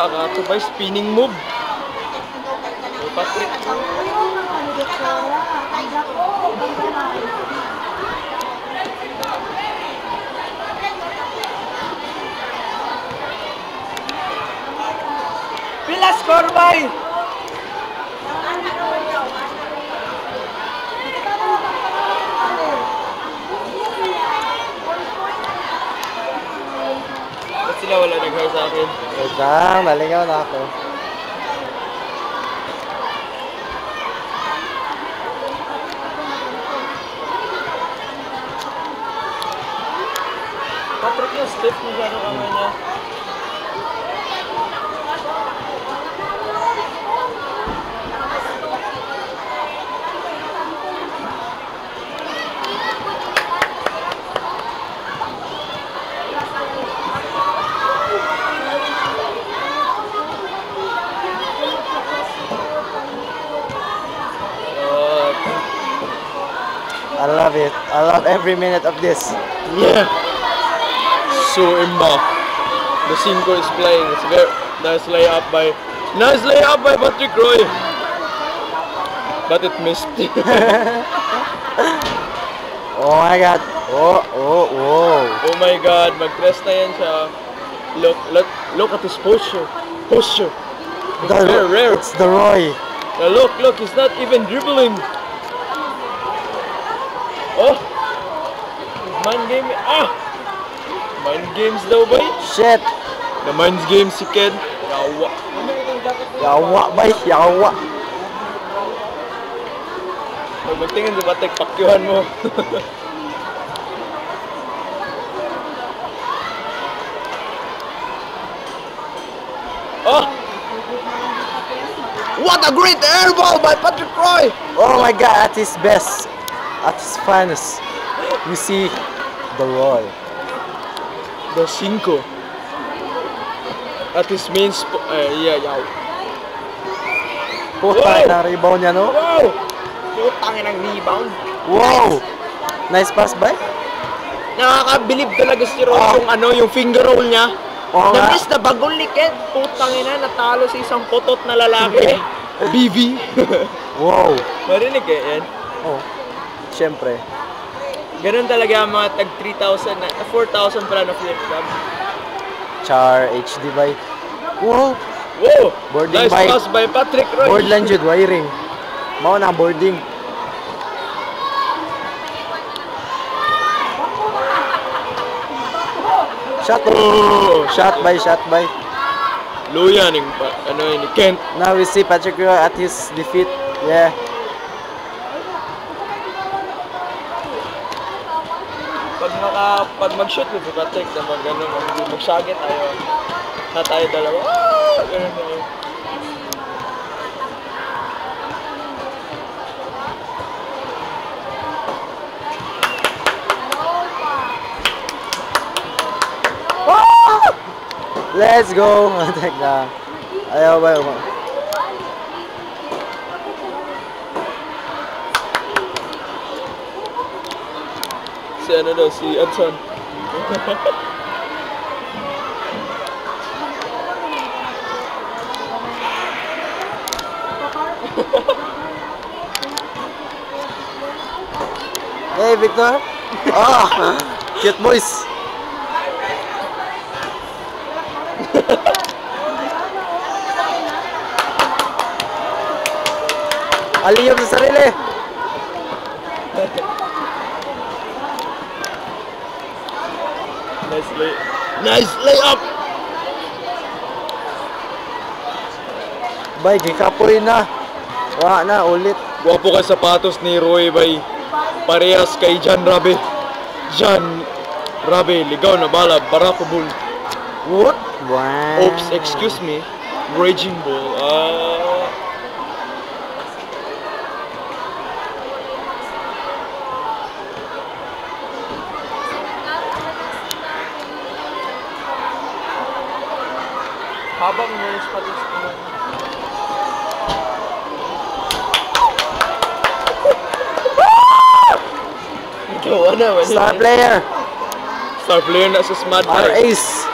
Sabay spinning move. Patrick. Pila score bay? Ba't sila wala nag-hire sa akin? Wait lang, naligaw na ako. Patrick na stiff masyado kamay niya. I love it. I love every minute of this. Yeah. So Imba. The 5 is playing. It's very nice layup by Patrick Roy. But it missed. Oh my god. Oh. Oh my god, mag-press na yan siya. Look at his posture. It's very rare. It's the Roy. Now look, he's not even dribbling. Oh! Mind game. Mind games daw ba eh? Shit. Na mind games si Ken. Yawa bay, yawa. Pag magtingin sa batek, pakyuhan mo. Oh! What a great airball by Patrick Roy! Oh my god, at his best. At his finest. You see the Roy. The 5. At his main yaw. Puta na rebound niya, no? Wow! Putangin ang rebound. Wow! Nice pass by. Nakakabilib talaga si Roy yung finger roll niya. Na-miss na bagol ni Ken. Putangin na, natalo sa isang putot na lalaki. BV. Wow. Marinig eh yan. Oh. Siyempre. Ganun talaga ang mga tag 3,000 na 4,000 pala na flip club. Char HD by. Wow. Wow! Boarding Nice by pass by Patrick Roy. board lang jud wiring. Mao na boarding. Shot. Oh! Shot by. Luya ning ni Kent. Now we see Patrick Roy at his defeat. Yeah. Pag mag-shoot mo si Patrick na mag-shagit tayo. Na tayo dalawa. Ganun na yun. Let's go. Teka. Ayaw ba yun? Si Edson. Hey, Victor. Oh, cute boys. Aliyom sa sarili. Nice layup. Bay, gikapoy na. Wala na, ulit. Guwapo kay sapatos ni Roy bay. Parehas kay John Rabe. Ligaw na bala, Barako Bull. What? Wow. Oops, excuse me. Raging Bull. Habang nurse pa this Star player. Star player na sa Smart Our ace.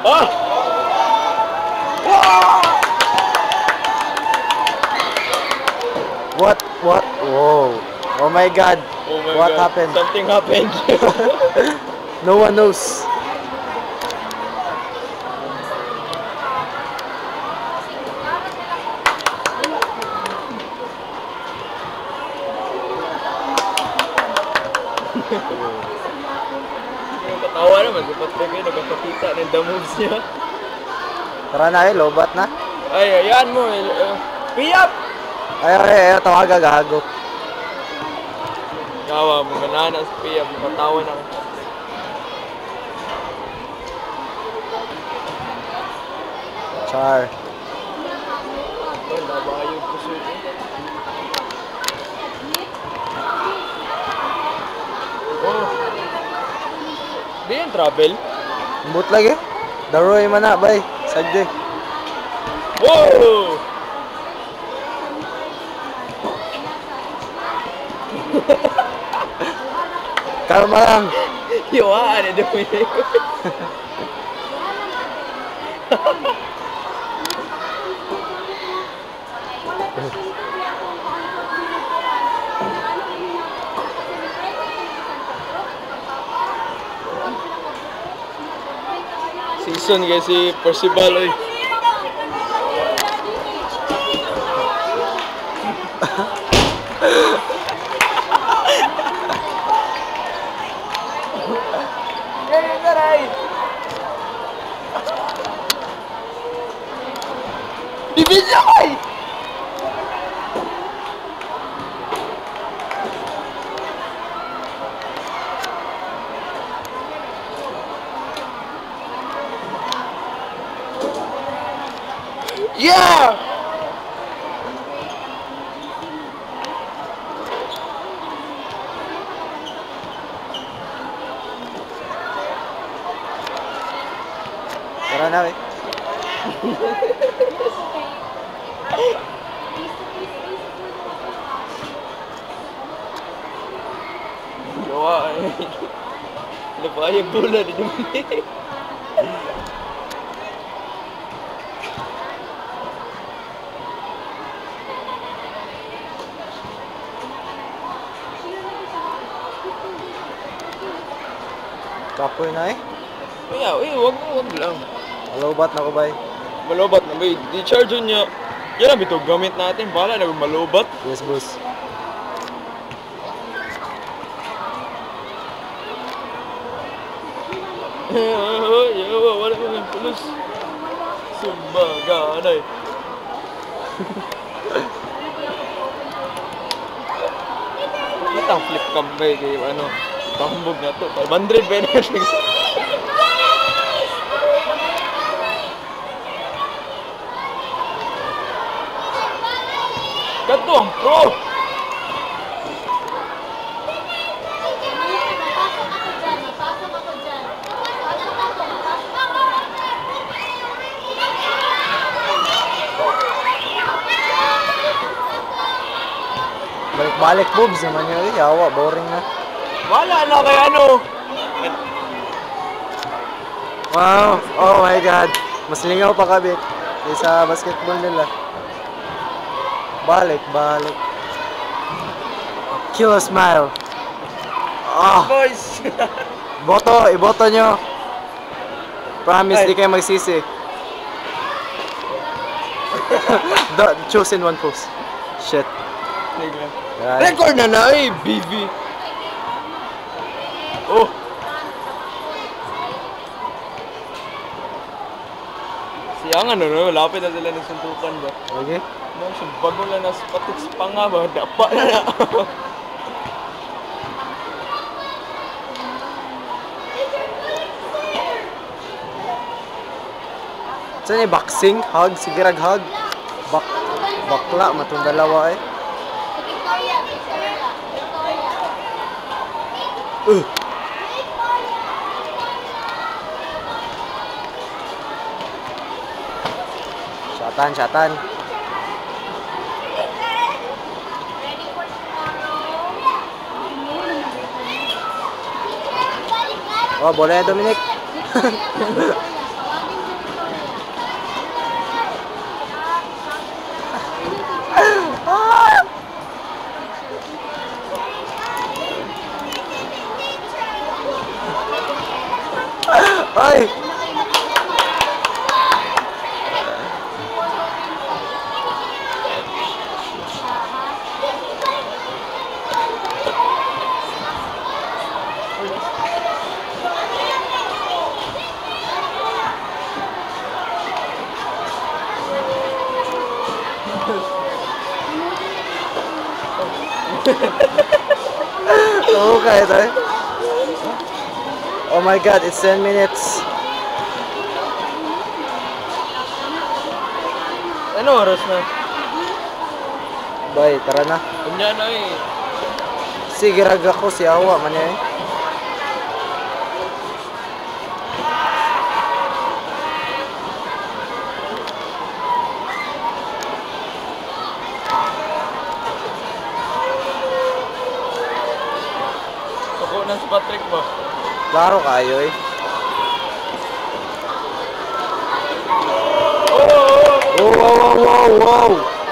Ah! What? Whoa. Oh my god. Oh my What God. happened? Something happened. No one knows. Katawa naman, dapat na kayo nagpapakita ng the moves niya. Tara na eh, lobat na. Ay, ayan mo. Piyap! Ay, tawaga gago. Kawa mo, ganana sa piyap. Nakatawa na. Char. Ay, nabayog ko siya. Oh. Di yan travel? But lagi. Daroy man na, bay. Sagde. Whoa! Kalma lang. Iwaan eh, Dominic. Season kasi Percival eh. Divisoy! Yeah! Tara na eh. Gawa eh. Labayag bola ni Dominic. Kapoy na eh. Kaya, wag lang. Lobat na ko bay. Malobat na ba? Di-charge niya. Yan ang bitog gamit natin. Bahala na kung malobat. Yes, boss. Wala mo ng pulos. Sumbaganay. Itang flip cam ba kay ano? Tambog na to. 500 benefits. Ganto ang pro! Balik-balik boobs naman yun eh. Yawa, boring na. Wala na kay ano. Wow! Oh my god! Mas lingaw pa kabit sa basketball nila. Balik. Kill a smile. Ah! Boys! Iboto nyo. Promise, Ay. di kayo magsisi. Choose in one post. Shit. Right. Record na eh, BV. Oh! Siyangan no, lapit na sila ng suntukan ba? Okay. Mga bago lang na spatiks pa nga ba? Dapa na. Saan yung boxing? Hug? Sige hug. Bakla, matong dalawa eh. Shatan. Oh, boleh Dominic. Ay! Oo, kaya tayo. Oh my god, it's 10 minutes. Ano oras na? Bye, tara na. Kunya na eh. Sige, rag ako si Awa man eh. Suko na si Patrick ba? Klaro kayo eh. Oh! Wow, wow, wow, wow!